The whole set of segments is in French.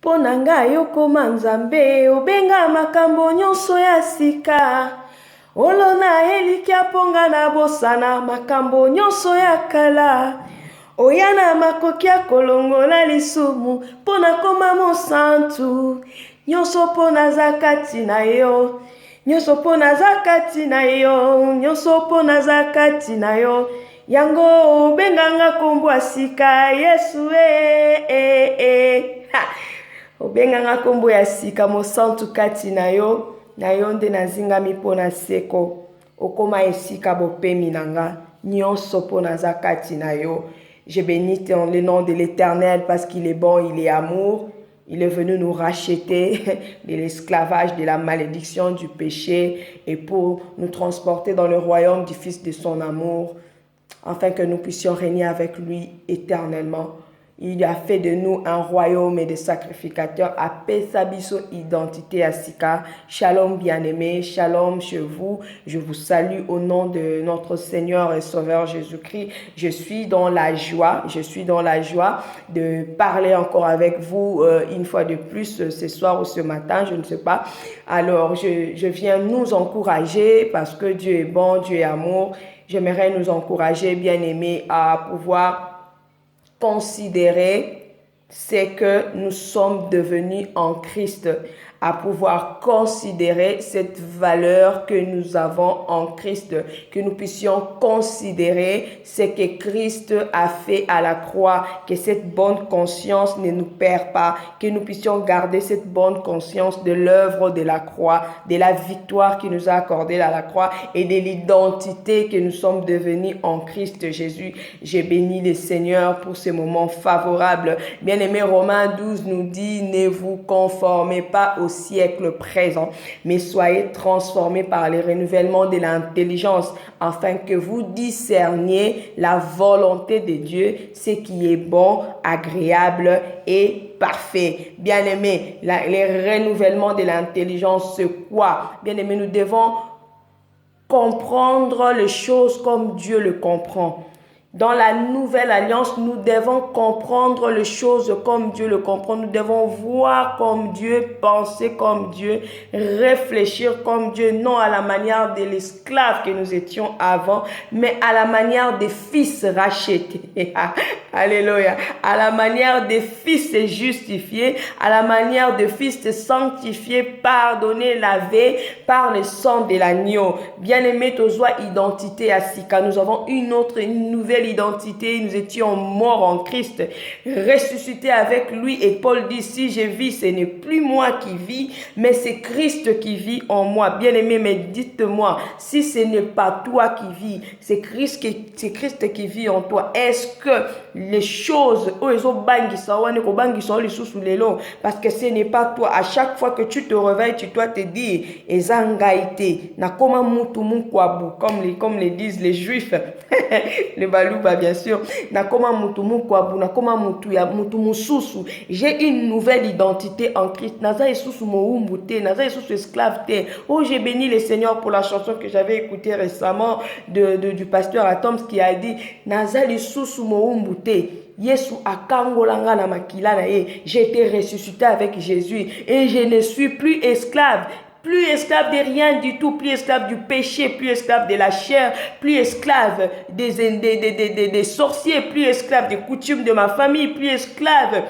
mpo na ngai okoma Nzambe, obenga makambo nyonso ya sika. Olona elikya ponga na bosana makambo nyonso ya kala. Oyana makoki ya kolongola lisumu mpo na koma mosantu. Nyonso mpo naza kati na yo, nyonso mpo naza kati na yo, nyonso mpo naza kati na yo. Yango obenganga kombo ya sika Yesu obenganga kombo ya sika mosantu kati na yo nde nazingami mpo na seko. Okoma esika bopemi nanga nyonso mpo naza kati na yo. Je bénis le nom de l'Éternel parce qu'il est bon, il est amour. Il est venu nous racheter de l'esclavage, de la malédiction, du péché et pour nous transporter dans le royaume du Fils de son amour, afin que nous puissions régner avec lui éternellement. Il a fait de nous un royaume et des sacrificateurs. Appelle sa identité à Sika. Shalom bien-aimé, shalom chez vous. Je vous salue au nom de notre Seigneur et Sauveur Jésus-Christ. Je suis dans la joie de parler encore avec vous une fois de plus ce soir ou ce matin, je ne sais pas. Alors, je viens nous encourager parce que Dieu est bon, Dieu est amour. J'aimerais nous encourager, bien-aimés, à pouvoir considérer ce que nous sommes devenus en Christ, à pouvoir considérer cette valeur que nous avons en Christ, que nous puissions considérer ce que Christ a fait à la croix, que cette bonne conscience ne nous perd pas, que nous puissions garder cette bonne conscience de l'œuvre de la croix, de la victoire qu'il nous a accordée à la croix et de l'identité que nous sommes devenus en Christ Jésus. J'ai béni le Seigneur pour ce moment favorable. Bien-aimé, Romains 12 nous dit, ne vous conformez pas au siècle présent, mais soyez transformés par le renouvellement de l'intelligence, afin que vous discerniez la volonté de Dieu, ce qui est bon, agréable et parfait. Bien-aimés, le renouvellement de l'intelligence, c'est quoi? Bien-aimés, nous devons comprendre les choses comme Dieu le comprend. Dans la nouvelle alliance, nous devons comprendre les choses comme Dieu le comprend. Nous devons voir comme Dieu, penser comme Dieu, réfléchir comme Dieu, non à la manière de l'esclave que nous étions avant, mais à la manière des fils rachetés. Alléluia. À la manière des fils justifiés, à la manière des fils sanctifiés, pardonnés, lavés par le sang de l'agneau. Bien-aimés, toi, identité à Sika. Nous avons une nouvelle identité, nous étions morts en Christ, ressuscités avec lui, et Paul dit, si je vis, ce n'est plus moi qui vis, mais c'est Christ qui vit en moi. Bien-aimé, mais dites-moi, si ce n'est pas toi qui vis, c'est Christ qui vit en toi. Est-ce que les choses, parce que ce n'est pas toi, à chaque fois que tu te réveilles, tu dois te dire, comme les disent les Juifs, le balouba bien sûr, j'ai une nouvelle identité en Christ. Oh, j'ai béni le Seigneur pour la chanson que j'avais écoutée récemment du pasteur Atoms qui a dit Nazali susu moumbute. Yesu akangolanga na makila na ye. J'ai été ressuscité avec Jésus et je ne suis plus esclave. Plus esclave de rien du tout, plus esclave du péché, plus esclave de la chair, plus esclave des sorciers, plus esclave des coutumes de ma famille, plus esclave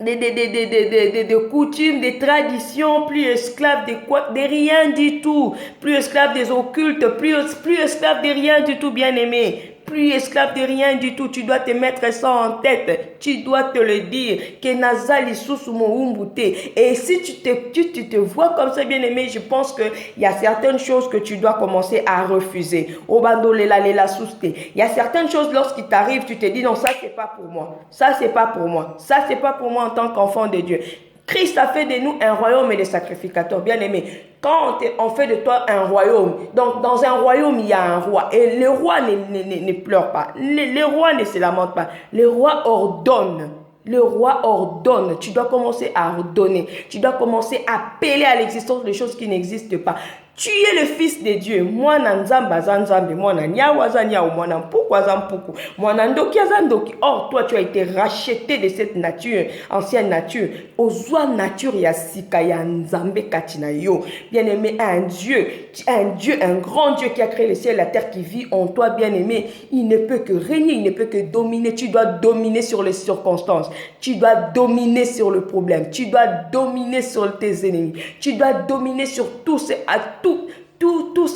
des coutumes, des traditions, plus esclave de rien du tout, plus esclave des occultes, plus esclave de rien du tout, bien-aimé. Plus esclave de rien du tout, tu dois te mettre ça en tête, tu dois te le dire, que Nazali susu moumbute. Et si tu te vois comme ça, bien aimé, je pense qu'il y a certaines choses que tu dois commencer à refuser. Il y a certaines choses lorsqu'il t'arrive, tu te dis non, ça c'est pas pour moi, ça c'est pas pour moi, ça c'est pas pour moi en tant qu'enfant de Dieu. Christ a fait de nous un royaume et des sacrificateurs, bien aimés. Quand on fait de toi un royaume, donc dans un royaume, il y a un roi. Et le roi ne pleure pas. Le roi ne se lamente pas. Le roi ordonne. Le roi ordonne. Tu dois commencer à ordonner. Tu dois commencer à appeler à l'existence des choses qui n'existent pas. Tu es le fils de Dieu. Moi, Nzamba Zanzambe, moi, Nyawa Zanyawa, moi, Nampukwa Zampuku, moi, Nandoki Azandoki. Or, toi, tu as été racheté de cette nature, ancienne nature. Ozwa nature Yasika Yanzambe Katinayo. Bien-aimé, un Dieu, un grand Dieu qui a créé le ciel et la terre qui vit en toi, bien-aimé. Il ne peut que régner, il ne peut que dominer. Tu dois dominer sur les circonstances. Tu dois dominer sur le problème. Tu dois dominer sur tes ennemis. Tu dois dominer sur tout ce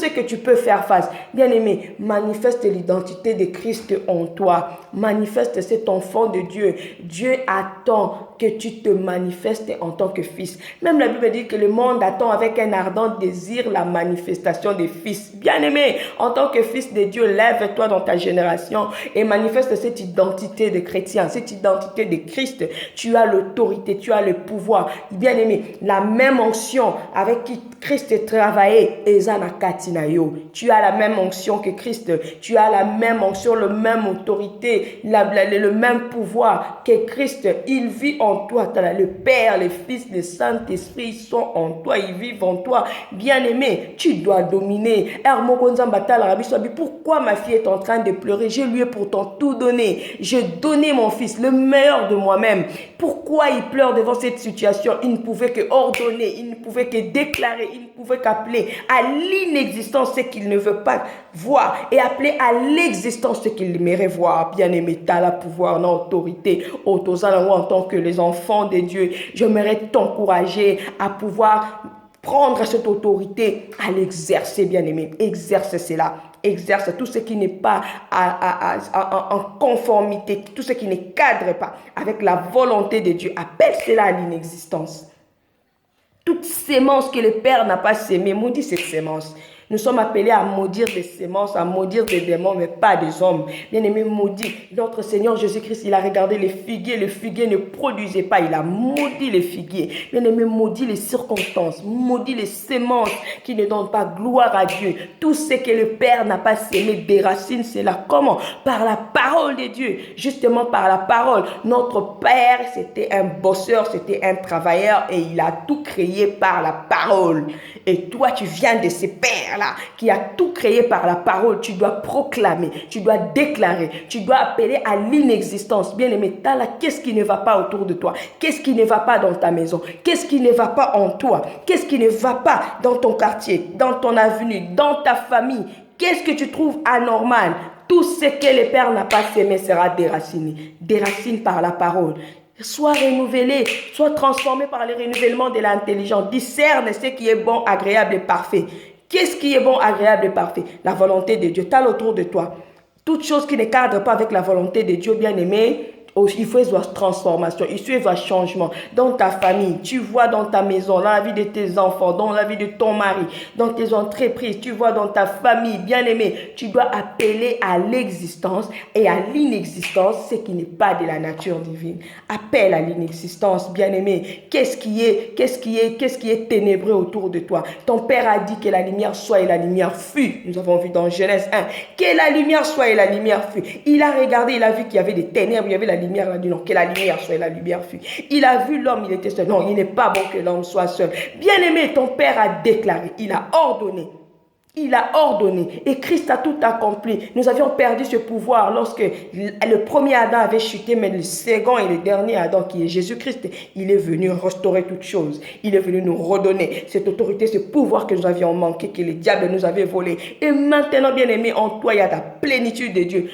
que tu peux faire face. Bien-aimé, manifeste l'identité de Christ en toi. Manifeste cet enfant de Dieu. Dieu attend que tu te manifestes en tant que fils. Même la Bible dit que le monde attend avec un ardent désir la manifestation des fils. Bien-aimé, en tant que fils de Dieu, lève-toi dans ta génération et manifeste cette identité de chrétien, cette identité de Christ. Tu as l'autorité, tu as le pouvoir. Bien-aimé, la même onction avec qui Christ travaillait, tu as la même onction que Christ. Tu as la même onction, la même autorité, le même pouvoir que Christ. Il vit en toi. Le Père, le Fils, le Saint-Esprit sont en toi. Ils vivent en toi. Bien-aimé, tu dois dominer. Pourquoi ma fille est en train de pleurer? Je lui ai pourtant tout donné. J'ai donné mon fils, le meilleur de moi-même. Pourquoi il pleure devant cette situation? Il ne pouvait que ordonner, il ne pouvait que déclarer, il ne pouvait qu'appeler à l'inexistence ce qu'il ne veut pas voir et appeler à l'existence ce qu'il aimerait voir. Bien-aimé, tu as le pouvoir, l'autorité. En tant que les enfants de Dieu, j'aimerais t'encourager à pouvoir prendre cette autorité, à l'exercer, bien-aimé. Exerce cela. Exerce tout ce qui n'est pas en conformité, tout ce qui ne cadre pas avec la volonté de Dieu. Appelle cela à l'inexistence. Toute sémence que le Père n'a pas sémée, maudit cette sémence. Nous sommes appelés à maudire des sémences, à maudire des démons, mais pas des hommes. Bien-aimé, maudit. Notre Seigneur Jésus-Christ, il a regardé les figuiers. Le figuier ne produisait pas. Il a maudit les figuiers. Bien-aimé, maudit les circonstances. Maudit les sémences qui ne donnent pas gloire à Dieu. Tout ce que le Père n'a pas sémé déracine cela. Comment? Par la parole de Dieu. Justement par la parole. Notre Père, c'était un bosseur, c'était un travailleur et il a tout créé par la parole. Et toi, tu viens de ces pères qui a tout créé par la parole. Tu dois proclamer, tu dois déclarer, tu dois appeler à l'inexistence. Bien-aimé, qu'est-ce qui ne va pas autour de toi? Qu'est-ce qui ne va pas dans ta maison? Qu'est-ce qui ne va pas en toi? Qu'est-ce qui ne va pas dans ton quartier, dans ton avenue, dans ta famille? Qu'est-ce que tu trouves anormal? Tout ce que le Père n'a pas sémé sera déraciné. Déracine par la parole. Sois renouvelé, sois transformé par le renouvellement de l'intelligence. Discerne ce qui est bon, agréable et parfait. Qu'est-ce qui est bon, agréable et parfait? La volonté de Dieu. Tu as autour de toi. Toute chose qui ne cadre pas avec la volonté de Dieu, bien-aimé, il faut une transformation, il faut un changement dans ta famille, tu vois dans ta maison, dans la vie de tes enfants, dans la vie de ton mari, dans tes entreprises, tu vois dans ta famille, bien-aimé, tu dois appeler à l'existence et à l'inexistence ce qui n'est pas de la nature divine. Appelle à l'inexistence, bien-aimé. Qu'est-ce qui est ténébreux autour de toi? Ton Père a dit que la lumière soit et la lumière fut. Nous avons vu dans Genèse 1 que la lumière soit et la lumière fut. Il a regardé, il a vu qu'il y avait des ténèbres, il y avait la lumière, il a dit non, que la lumière soit et la lumière fut. Il a vu l'homme, il était seul. Non, il n'est pas bon que l'homme soit seul. Bien-aimé, ton Père a déclaré, il a ordonné. Il a ordonné et Christ a tout accompli. Nous avions perdu ce pouvoir lorsque le premier Adam avait chuté, mais le second et le dernier Adam qui est Jésus-Christ, il est venu restaurer toutes choses. Il est venu nous redonner cette autorité, ce pouvoir que nous avions manqué, que le diable nous avait volé. Et maintenant, bien-aimé, en toi, il y a la plénitude de Dieu.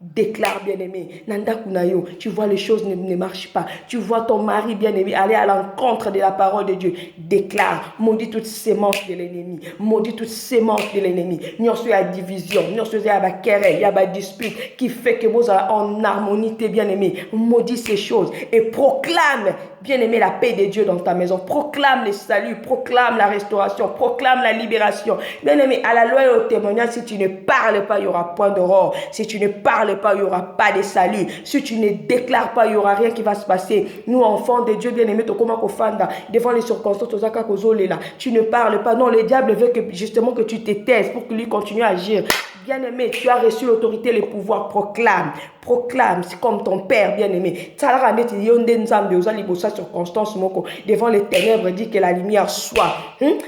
Déclare, bien-aimé. Nanda Kunayo, tu vois les choses ne marchent pas. Tu vois ton mari, bien-aimé, aller à l'encontre de la parole de Dieu. Déclare, maudit toutes sémences de l'ennemi. Maudit toutes sémences de l'ennemi. Nous sommes à division, nous sommes à la querelle, il y a la dispute qui fait que vous êtes en harmonie, bien-aimé. Maudit ces choses et proclame, bien-aimé, la paix de Dieu dans ta maison. Proclame le salut, proclame la restauration, proclame la libération. Bien-aimé, à la loi et au témoignage, si tu ne parles pas, il n'y aura point d'aurore. Si tu ne parles pas, il n'y aura pas de salut. Si tu ne déclares pas, il n'y aura rien qui va se passer. Nous, enfants de Dieu, bien-aimés, devant les circonstances, tu ne parles pas. Non, le diable veut que, justement, que tu te taises pour que lui continue à agir. Bien-aimé, tu as reçu l'autorité, le pouvoir. Proclame. Proclame. C'est comme ton Père, bien-aimé. Devant les ténèbres, dis que la lumière soit.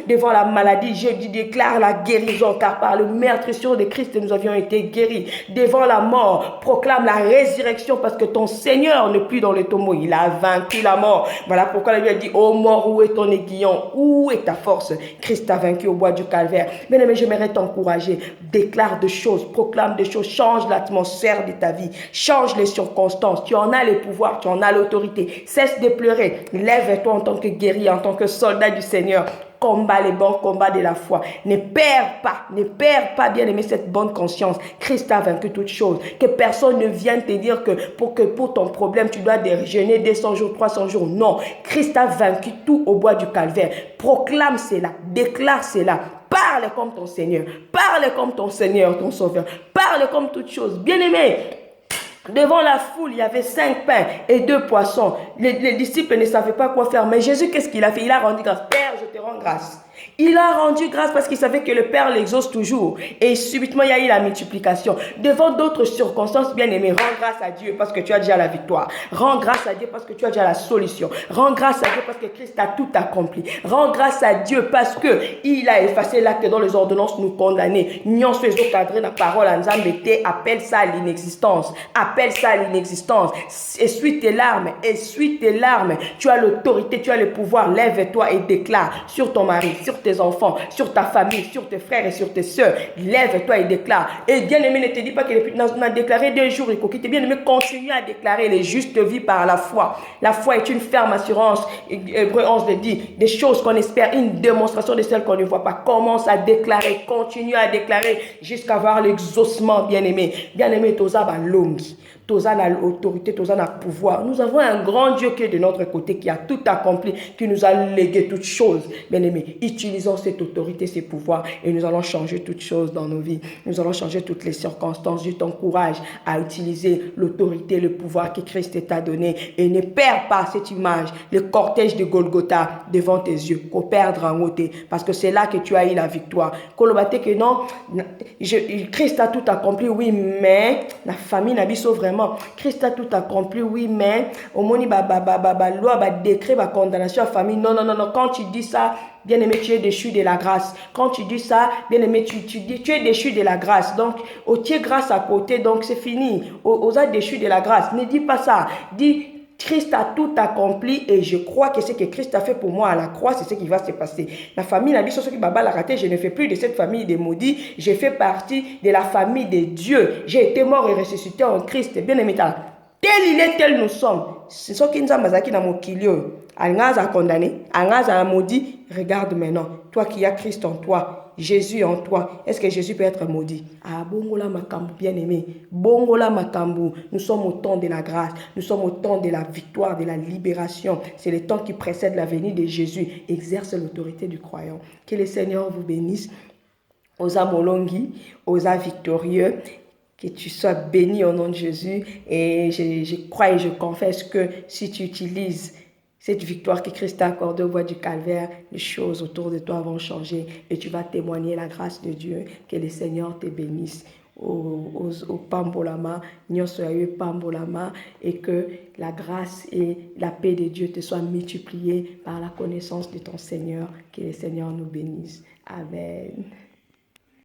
Devant la maladie, je déclare la guérison. Car par le meurtrissure de Christ, nous avions été guéris. Devant la mort, proclame la résurrection. Parce que ton Seigneur n'est plus dans le tombeau. Il a vaincu la mort. Voilà pourquoi la Bible dit, ô mort, où est ton aiguillon? Où est ta force? Christ a vaincu au bois du calvaire. Bien-aimé, j'aimerais t'encourager. Déclare des choses, proclame des choses, change l'atmosphère de ta vie, change les circonstances. Tu en as le pouvoir, tu en as l'autorité. Cesse de pleurer. Lève-toi en tant que guerrier, en tant que soldat du Seigneur. Combat les bons combats de la foi. Ne perds pas, bien-aimé, cette bonne conscience. Christ a vaincu toutes choses. Que personne ne vienne te dire que pour ton problème, tu dois jeûner 200 jours, 300 jours. Non, Christ a vaincu tout au bois du calvaire. Proclame cela, déclare cela. Parle comme ton Seigneur. Parle comme ton Seigneur, ton Sauveur. Parle comme toute chose. Bien-aimé, devant la foule, il y avait 5 pains et 2 poissons. Les disciples ne savaient pas quoi faire. Mais Jésus, qu'est-ce qu'il a fait? Il a rendu grâce. Père, je te rends grâce. Il a rendu grâce parce qu'il savait que le Père l'exauce toujours. Et subitement, il y a eu la multiplication. Devant d'autres circonstances, bien aimé, rends grâce à Dieu parce que tu as déjà la victoire. Rends grâce à Dieu parce que tu as déjà la solution. Rends grâce à Dieu parce que Christ a tout accompli. Rends grâce à Dieu parce qu'il a effacé l'acte dont les ordonnances nous condamnaient. Nyon se cadré la parole en Zambété, appelle ça à l'inexistence. Appelle ça à l'inexistence. Essuie tes larmes. Essuie tes larmes. Tu as l'autorité, tu as le pouvoir. Lève-toi et déclare sur ton mari, sur tes enfants, sur ta famille, sur tes frères et sur tes soeurs. Lève-toi et déclare. Et bien-aimé, ne te dis pas qu'il a déclaré 2 jours et qu'il bien-aimé, continue à déclarer les justes vies par la foi. La foi est une ferme assurance. Hébreux 11 le dit, des choses qu'on espère, une démonstration de celles qu'on ne voit pas. Commence à déclarer, continue à déclarer jusqu'à voir l'exaucement, bien-aimé. Bien-aimé, toza balongi. Toza a l'autorité, Toza a le pouvoir. Nous avons un grand Dieu qui est de notre côté, qui a tout accompli, qui nous a légué toutes choses. Bien-aimés, utilisons cette autorité, ces pouvoirs, et nous allons changer toutes choses dans nos vies. Nous allons changer toutes les circonstances. Je t'encourage à utiliser l'autorité, le pouvoir que Christ t'a donné, et ne perds pas cette image, le cortège de Golgotha devant tes yeux, qu'au perdre en ôté, parce que c'est là que tu as eu la victoire. Kolobate que non, Christ a tout accompli, oui, mais la famille n'a pas vraiment. Christ a tout accompli, oui, mais au moni loi, décret, condamnation à famille. Non. Quand tu dis ça, bien-aimé, tu es déchu de la grâce. Quand tu dis ça, bien-aimé, tu dis, tu es déchu de la grâce. Donc, tu es grâce à côté, donc c'est fini. Aux a déchu de la grâce. Ne dis pas ça. Dis, Christ a tout accompli et je crois que ce que Christ a fait pour moi à la croix, c'est ce qui va se passer. La famille, la vie, sur ce qui m'a raté, je ne fais plus de cette famille des maudits. Je fais partie de la famille de Dieu. J'ai été mort et ressuscité en Christ. Bien aimé, tel il est, tel nous sommes. C'est ce qui nous a mazaki dans mon kilio. Angaza a condamné, Angaza a maudit. Regarde maintenant, toi qui as Christ en toi, Jésus en toi, est-ce que Jésus peut être maudit? Ah, bongola makambu, bien-aimé. Bongola makambu. Nous sommes au temps de la grâce. Nous sommes au temps de la victoire, de la libération. C'est le temps qui précède la venue de Jésus. Exerce l'autorité du croyant. Que le Seigneur vous bénisse. Osa molongi, osa victorieux. Que tu sois béni au nom de Jésus. Et je crois et je confesse que si tu utilises cette victoire que Christ t'a accordée au bois du calvaire, les choses autour de toi vont changer et tu vas témoigner la grâce de Dieu. Que le Seigneur te bénisse. Au Pambolama, Pambolama, et que la grâce et la paix de Dieu te soient multipliées par la connaissance de ton Seigneur. Que le Seigneur nous bénisse. Amen.